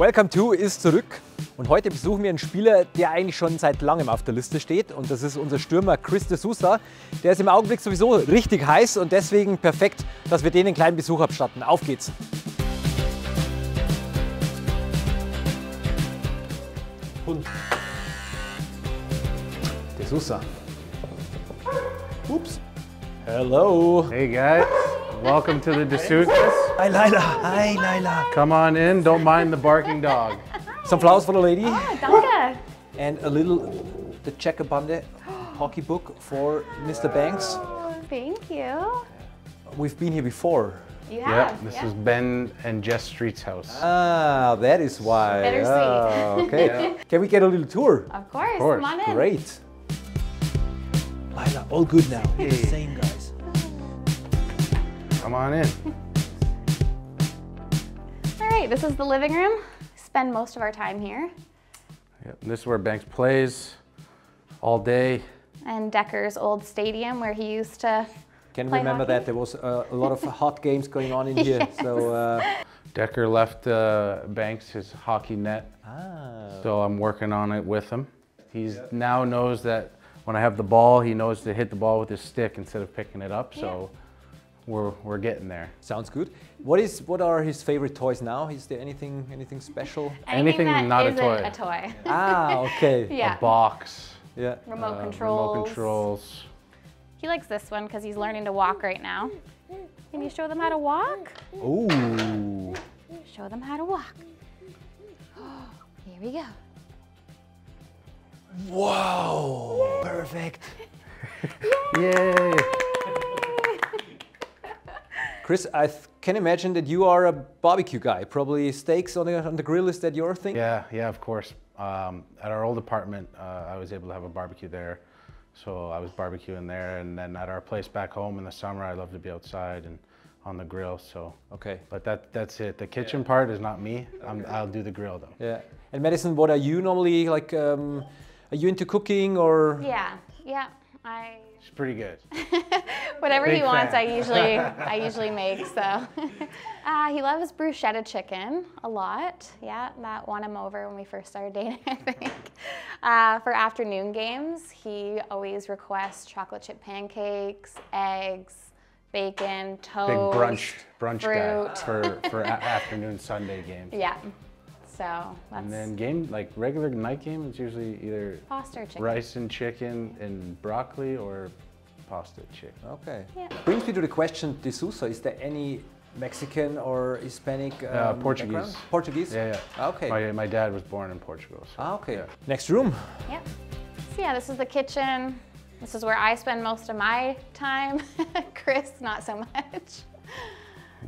Welcome to ist zurück und heute besuchen wir einen Spieler, der eigentlich schon seit langem auf der Liste steht und das ist unser Stürmer Chris DeSousa. Der ist im Augenblick sowieso richtig heiß und deswegen perfekt, dass wir denen einen kleinen Besuch abstatten. Auf geht's! Hund. DeSousa. Oops. Hello. Hey guys, welcome to the DeSousas. Hi Lila. Hi Lila. Come on in, don't mind the barking dog. Some flowers for the lady. Oh, danke. And a little, the Checkabande hockey book for Mr. Banks. Thank you. We've been here before. You Yeah, have. this is Ben and Jess Street's house. Ah, that is why. Bittersweet. Ah, okay. Yeah. Can we get a little tour? Of course, course. come on in. Great. Lila, all good now. Hey. Same guys. Come on in. All right, this is the living room. Spend most of our time here. Yep, this is where Banks plays all day. And Decker's old stadium where he used to Can play remember hockey. that there was a lot of hot games going on in here. Yes. So, Decker left Banks his hockey net, so I'm working on it with him. He now knows that when I have the ball, he knows to hit the ball with his stick instead of picking it up. So we're getting there. sounds good. What are his favorite toys now? Is there anything special? Anything that not a isn't toy. a toy. Ah, okay. Yeah. A box, Yeah. Remote controls. remote controls. He likes this one because he's learning to walk right now. Can you show them how to walk? Ooh. Show them how to walk. Here we go. Wow. Perfect. Yay! Chris, I can imagine that you are a barbecue guy. Probably steaks on the grill, is that your thing? Yeah, of course. At our old apartment, I was able to have a barbecue there. So I was barbecuing there, and then at our place back home in the summer, I love to be outside and on the grill. So Okay. but that's it. The kitchen part is not me. I'll do the grill though. Yeah. And Madison, what are you normally like? Are you into cooking or? Yeah. It's pretty good. Whatever Big he wants, fan. I usually make. So he loves bruschetta chicken a lot. Yeah, that won him over when we first started dating, I think. For afternoon games, he always requests chocolate chip pancakes, eggs, bacon, toast. Big brunch guy fruit. for afternoon Sunday games. Yeah. So that's And then regular night game, it's usually either pasta or chicken. rice and chicken and broccoli or pasta chicken. Okay. Yeah. Brings me to the question, DeSousa, is there any Mexican or Hispanic Portuguese. background? Portuguese? Yeah. Okay. My dad was born in Portugal. So, Okay. yeah. Next room. Yep. So yeah, this is the kitchen. This is where I spend most of my time. Chris, not so much.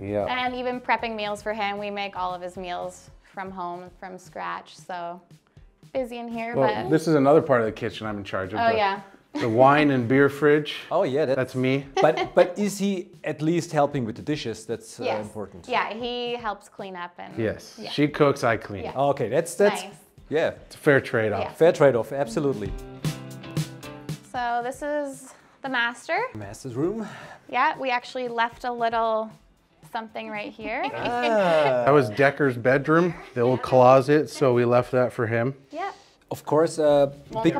Yeah. And even prepping meals for him. We make all of his meals from home, from scratch. So busy in here, Well, but this is another part of the kitchen I'm in charge of. oh yeah. The wine and beer fridge. Oh yeah, That's me. but is he at least helping with the dishes? That's Yes. important. Yeah, he helps clean up and Yes. Yeah. She cooks, I clean. Yeah. Oh, okay, that's Nice. yeah, It's a fair trade-off. Yeah. fair trade-off, absolutely. So this is the master. Master's room. Yeah, we actually left a little something right here. That was Decker's bedroom, the old closet, so we left that for him. Yeah. Of course, come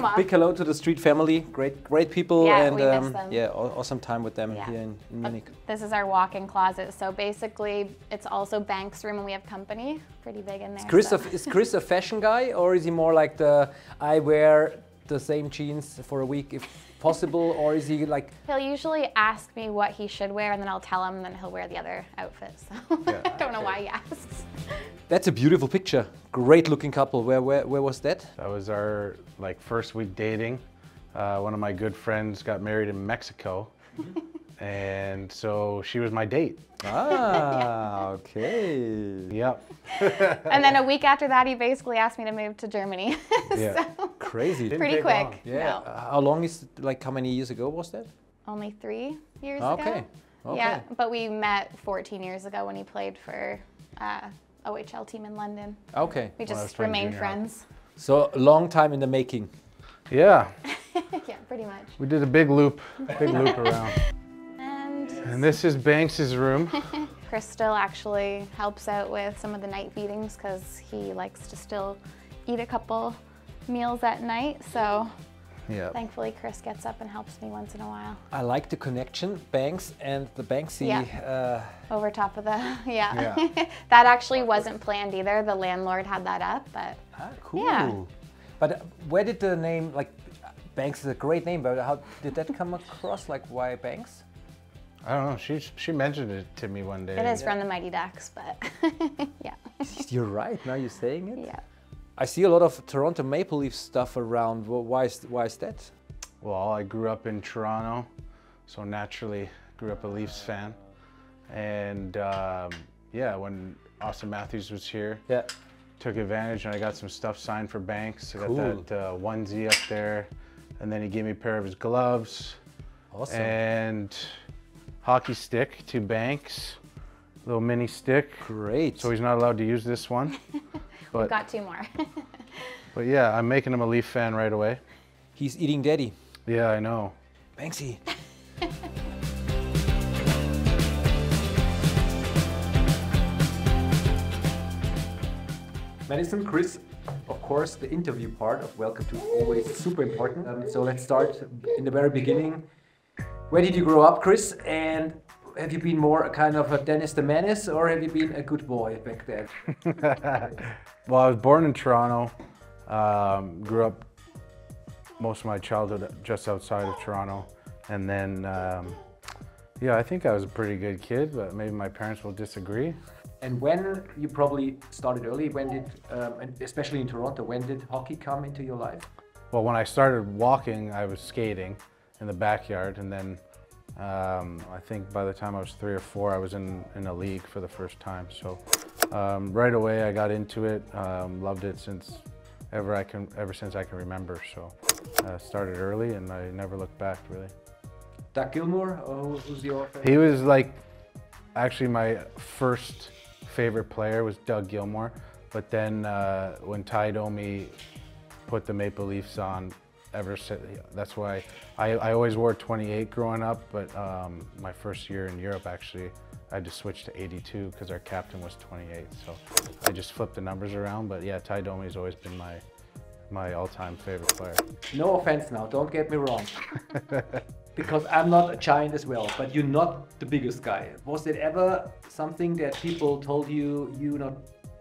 off. big hello to the Street family. Great people, Yeah, and we miss them. yeah, awesome time with them Yeah. here in Munich. This is our walk-in closet. So basically, it's also Banks' room, and we have company. Pretty big in there. Chris, so. is Chris a fashion guy, or is he more like I wear the same jeans for a week if possible, or is he like? He'll usually ask me what he should wear, and then I'll tell him, and then he'll wear the other outfit. So I don't know why he asks. That's a beautiful picture. Great looking couple. Where was that? That was our first week dating. One of my good friends got married in Mexico, and so she was my date. Ah, okay. Yep. And then a week after that, he basically asked me to move to Germany. Yeah. So Crazy. pretty take quick. long. Yeah. No, How long is how many years ago was that? only 3 years Okay. ago. Okay. Yeah, but we met 14 years ago when he played for OHL team in London. Okay. We When I was just playing remained junior hockey. friends. So a long time in the making. Yeah. Yeah, pretty much. We did a big loop around. And And this is Banks's room. Chris still actually helps out with some of the night feedings because he likes to still eat a couple meals at night. So Yeah. thankfully Chris gets up and helps me once in a while. I like the connection, Banks and the Banksy. Yeah. Over top of the, Yeah. That actually wasn't planned either. The landlord had that up, but Cool. Yeah. But where did the name, like, Banks is a great name, but how did that come across? Like, why Banks? I don't know. She mentioned it to me one day. it is from the Mighty Ducks, but yeah. You're right, now you're saying it. Yeah. I see a lot of Toronto Maple Leaf stuff around. Why is that? Well, I grew up in Toronto, so naturally grew up a Leafs fan. And yeah, when Austin Matthews was here, took advantage and I got some stuff signed for Banks. I got that onesie up there, and then he gave me a pair of his gloves. Awesome. And hockey stick to Banks, little mini stick. Great. So he's not allowed to use this one. We've got 2 more. But yeah, I'm making him a Leaf fan right away. He's eating daddy. Yeah, I know. Banksy. Madison, Chris, of course, the interview part of Welcome to always super important. So let's start in the very beginning. Where did you grow up, Chris? And have you been more a kind of a Dennis the Menace, or have you been a good boy back then? Well, I was born in Toronto. Grew up most of my childhood just outside of Toronto. And then, yeah, I think I was a pretty good kid, but maybe my parents will disagree. And when you probably started early, when did, and especially in Toronto, when did hockey come into your life? Well, when I started walking, I was skating in the backyard, and then I think by the time I was 3 or 4, I was in a league for the first time. So right away I got into it, loved it ever since I can remember. So started early and I never looked back, really. Doug Gilmour, who's your favorite? He was like, actually my first favorite player was Doug Gilmour, but then when Ty Domi put the Maple Leafs on, that's why I always wore 28 growing up, but my first year in Europe actually I had to switch to 82 because our captain was 28, so I just flipped the numbers around. But yeah, Ty Domi's always been my all-time favorite player. No offense now, don't get me wrong. Because I'm not a giant as well, but you're not the biggest guy. Was it ever something that people told you you're not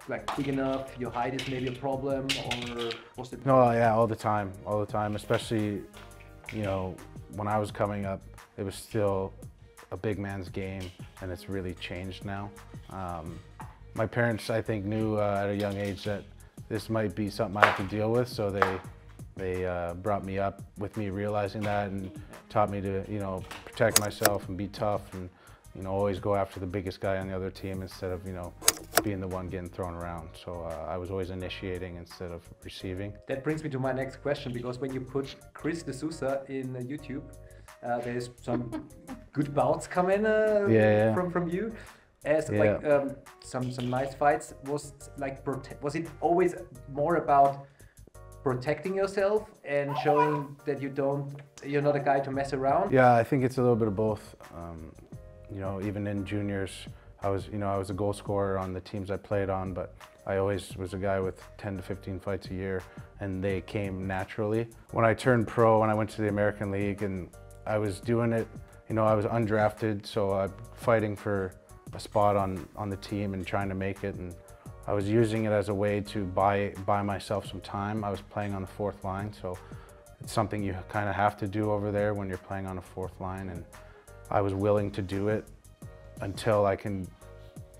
like big enough, your height is maybe a problem, or was it? No, yeah, all the time, especially, you know, when I was coming up, it was still a big man's game, and it's really changed now. My parents, I think, knew at a young age that this might be something I have to deal with, so they brought me up with me realizing that and taught me to, you know, protect myself and be tough and, you know, always go after the biggest guy on the other team instead of, you know, being the one getting thrown around. So I was always initiating instead of receiving. That brings me to my next question, because when you put Chris DeSousa in YouTube, there's some good bouts coming from you. As like some nice fights. Was it always more about protecting yourself and showing that you're not a guy to mess around? Yeah, I think it's a little bit of both. You know, even in juniors, I was a goal scorer on the teams I played on, but I always was a guy with 10 to 15 fights a year, and they came naturally. When I turned pro, when I went to the American League, and I was doing it, you know, I was undrafted, so I'm fighting for a spot on the team and trying to make it, and I was using it as a way to buy myself some time. I was playing on the 4th line, so it's something you kind of have to do over there when you're playing on a 4th line, and I was willing to do it until I can,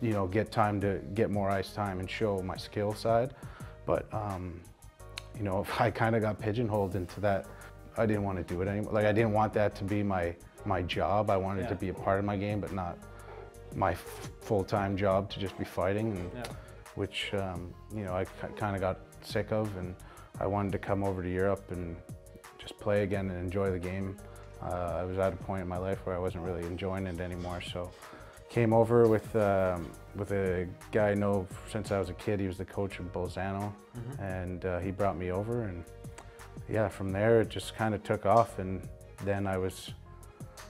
you know, get time to get more ice time and show my skill side. But you know, if I kind of got pigeonholed into that, I didn't want to do it anymore. Like, I didn't want that to be my job. I wanted it to be a part of my game, but not my full-time job to just be fighting, and which you know, I kind of got sick of, and I wanted to come over to Europe and just play again and enjoy the game. I was at a point in my life where I wasn't really enjoying it anymore, so came over with a guy I know since I was a kid. He was the coach of Bolzano, and he brought me over, and yeah, from there it just kind of took off, and then I was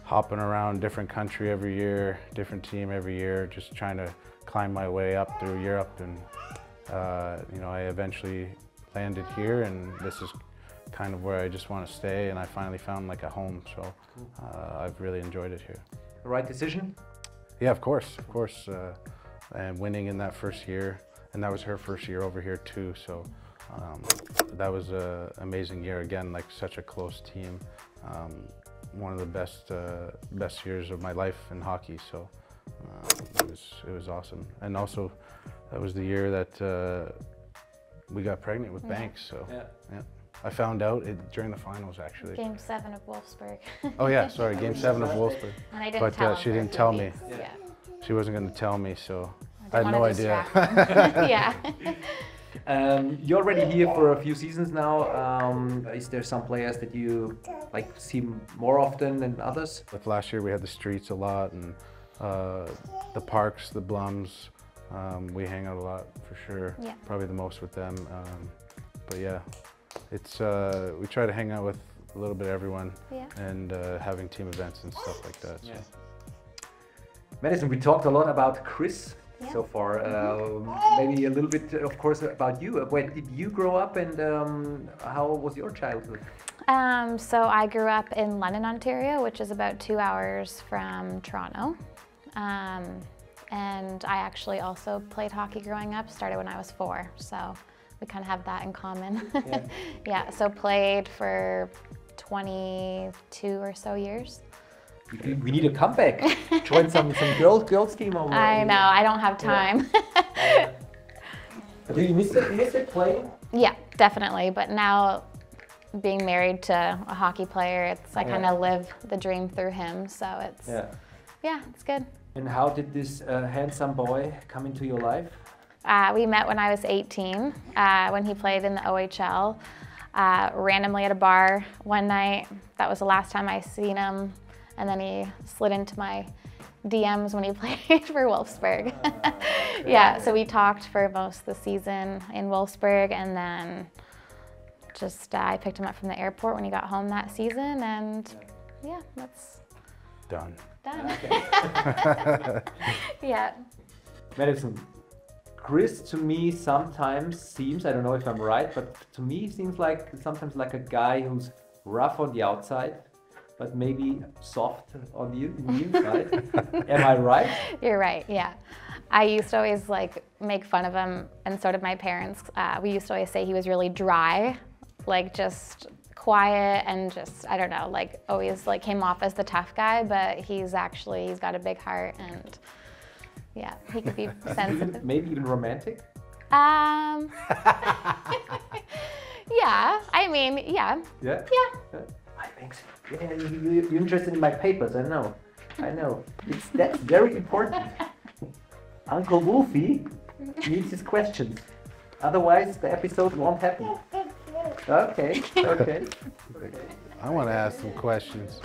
hopping around different country every year, different team every year, just trying to climb my way up through Europe. And you know, I eventually landed here, and this is kind of where I just want to stay, and I finally found like a home. So I've really enjoyed it here. The right decision? Yeah, of course. And winning in that first year, and that was her first year over here too. So that was an amazing year again, like such a close team. One of the best years of my life in hockey. So it was awesome. And also, that was the year that we got pregnant with Banks. So yeah. I found out during the finals, actually. Game 7 of Wolfsburg. Oh yeah, sorry, Game 7 of Wolfsburg. And I didn't tell she didn't tell me. Yeah. She wasn't going to tell me, so I had no idea. Yeah. You're already here for a few seasons now. Is there some players that you like see more often than others? Like last year, we had the streets a lot, and the parks, the Blums. We hang out a lot for sure. Yeah. Probably the most with them. But yeah, it's we try to hang out with a little bit everyone, and having team events and stuff like that. So. Yeah. Madison, we talked a lot about Chris so far. Maybe a little bit, of course, about you. Where did you grow up, and how was your childhood? So I grew up in London, Ontario, which is about 2 hours from Toronto. And I actually also played hockey growing up, started when I was 4, so we kind of have that in common. Yeah, so played for 22 or so years. We need a comeback. Join some girls team over. I know, I don't have time. Do you miss it playing? Yeah, definitely. But now, being married to a hockey player, I kind of live the dream through him. So it's it's good. And how did this handsome boy come into your life? We met when I was 18, when he played in the OHL. Randomly at a bar one night. That was the last time I seen him. And then he slid into my DMs when he played for Wolfsburg. Yeah, so we talked for most of the season in Wolfsburg, and then just I picked him up from the airport when he got home that season, and yeah, that's done. Yeah. Madison, Chris to me sometimes seems, I don't know if I'm right, but to me seems like sometimes like a guy who's rough on the outside, but maybe soft on the inside. Am I right? You're right, yeah. I used to always like make fun of him, and so did my parents. We used to always say he was really dry, like just quiet and just, I don't know, like always like came off as the tough guy, but he's got a big heart, and yeah, he could be sensitive. Maybe even romantic? Yeah, I mean, yeah. Yeah? Yeah. I think so. Yeah, you're interested in my papers, I know. That's very important. Uncle Wolfie needs his questions. Otherwise, the episode won't happen. Okay. I want to ask some questions.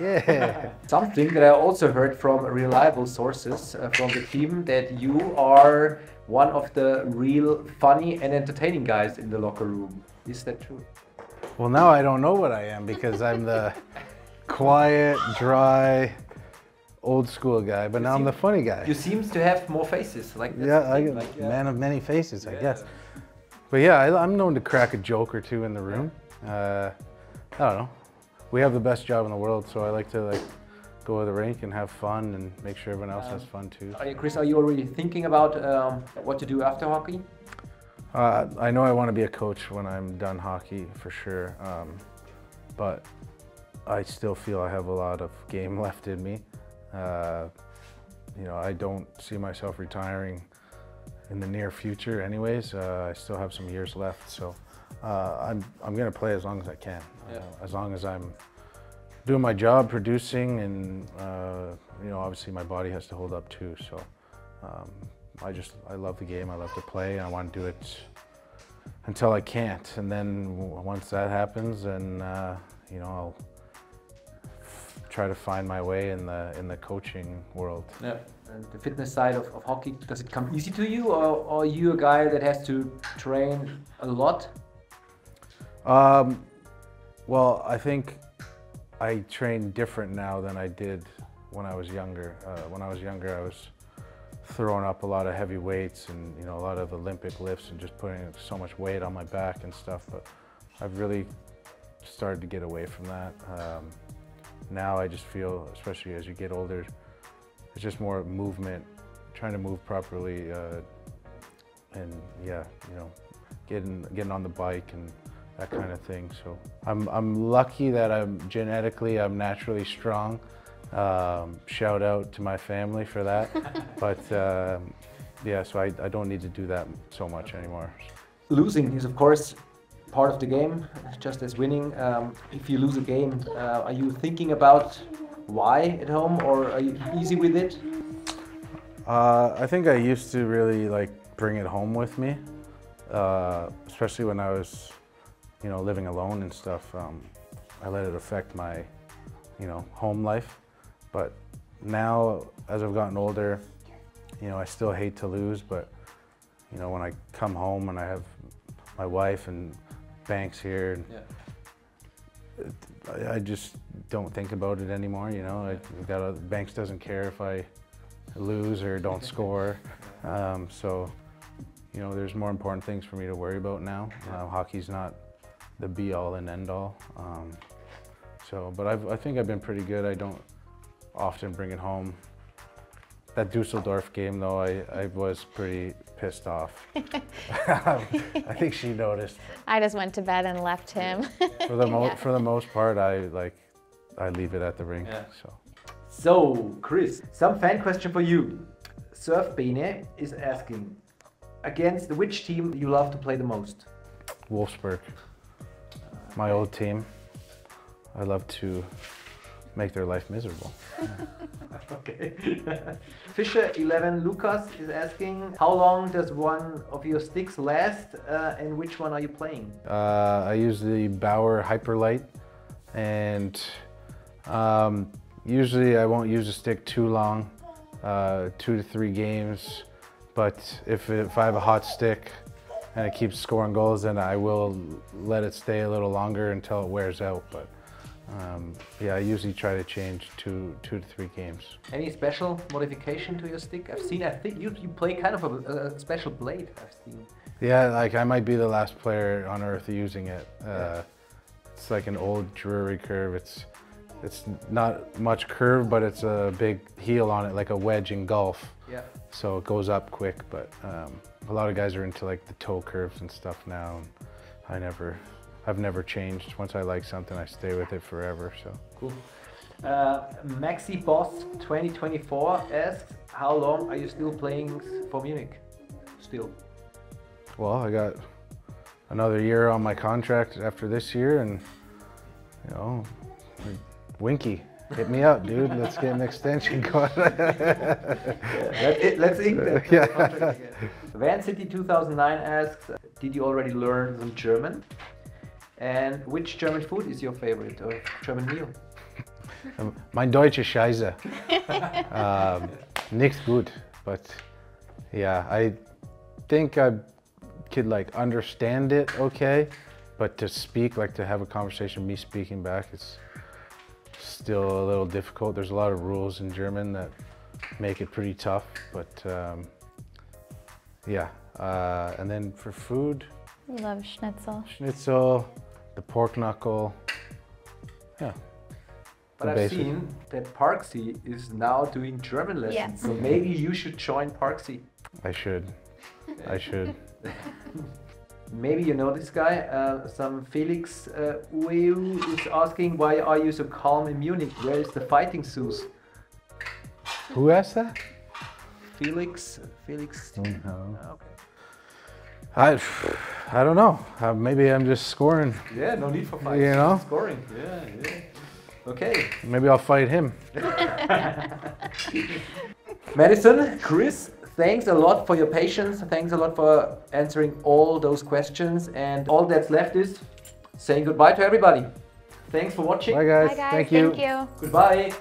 Yeah. Something that I also heard from reliable sources from the team, that you are one of the real funny and entertaining guys in the locker room. Is that true? Well, now I don't know what I am, because I'm the quiet, dry, old school guy, but now I'm the funny guy. You seem to have more faces. Like man of many faces, I guess. But yeah, I'm known to crack a joke or two in the room. I don't know. We have the best job in the world, so I like to go to the rink and have fun and make sure everyone else has fun too. Chris, are you already thinking about what to do after hockey? I know I want to be a coach when I'm done hockey for sure, but I still feel I have a lot of game left in me. You know, I don't see myself retiring in the near future anyways. I still have some years left, so I'm going to play as long as I can. As long as I'm doing my job, producing, and you know, obviously my body has to hold up too. So I love the game. I love to play. I want to do it until I can't, and then once that happens, then you know, I'll try to find my way in the coaching world. Yeah. And the fitness side of hockey, does it come easy to you, or are you a guy that has to train a lot? Well, I think I train different now than I did when I was younger. When I was younger, I was throwing up a lot of heavy weights and a lot of Olympic lifts and just putting so much weight on my back and stuff. But I've really started to get away from that. Now I just feel, especially as you get older, it's just more movement, trying to move properly, and yeah, getting on the bike and that kind of thing. So I'm lucky that I'm naturally strong. Shout out to my family for that. But yeah, so I don't need to do that so much anymore. Losing is of course part of the game, just as winning. If you lose a game, are you thinking about why at home, or are you easy with it? I think I used to really bring it home with me, especially when I was, living alone and stuff. I let it affect my, home life. But now, as I've gotten older, I still hate to lose, but when I come home and I have my wife and Banks here, I just don't think about it anymore. Banks doesn't care if I lose or don't score. So, there's more important things for me to worry about now. Hockey's not the be-all and end-all. But I think I've been pretty good. I don't often bring it home. That Dusseldorf game, though, I was pretty pissed off. I think she noticed. I just went to bed and left him. For the most part, I leave it at the rink. Yeah. So, Chris, some fan question for you. Surf Bene is asking, against which team you love to play the most? Wolfsburg, my old team. I love to make their life miserable. Okay. Fisher 11 Lucas is asking, how long does one of your sticks last, and which one are you playing? I use the Bauer Hyperlight, and usually I won't use a stick too long, 2 to 3 games. But if I have a hot stick and it keeps scoring goals, then I will let it stay a little longer until it wears out. But yeah, I usually try to change 2 to 3 games. Any special modification to your stick? I think you play kind of a special blade, I've seen. Yeah, I might be the last player on earth using it. It's like an old Drury curve. It's not much curve, but it's a big heel on it, like a wedge in golf. Yeah. So it goes up quick, but a lot of guys are into the toe curves and stuff now. And I've never changed. Once I like something, I stay with it forever. So cool. Maxi Boss 2024 asks, how long are you still playing for Munich? Still. Well, I got another year on my contract after this year, and Winky, hit me up, dude. Let's get an extension going. Let's ink that contract again. Van City 2009 asks, did you already learn some German? And which German food is your favorite, or German meal? Mein Deutsch ist scheiße. Nicht gut, but yeah, I think I could understand it okay, but to speak, to have a conversation, me speaking back, it's still a little difficult. There's a lot of rules in German that make it pretty tough, but yeah. And then for food, We love schnitzel. Schnitzel, the pork knuckle, yeah. But I've seen that Parksy is now doing German lessons, yes. So maybe you should join Parksy. I should. I should. Maybe you know this guy, some Felix Ueu is asking, why are you so calm in Munich? Where is the fighting Zeus? Who asked that? Felix. No. Okay. I don't know. Maybe I'm just scoring. Yeah, no need for fighting. Scoring. Yeah. Okay. Maybe I'll fight him. Madison, Chris, thanks a lot for your patience. Thanks a lot for answering all those questions. And all that's left is saying goodbye to everybody. Thanks for watching. Bye guys. Bye guys. Thank you. Thank you. Goodbye.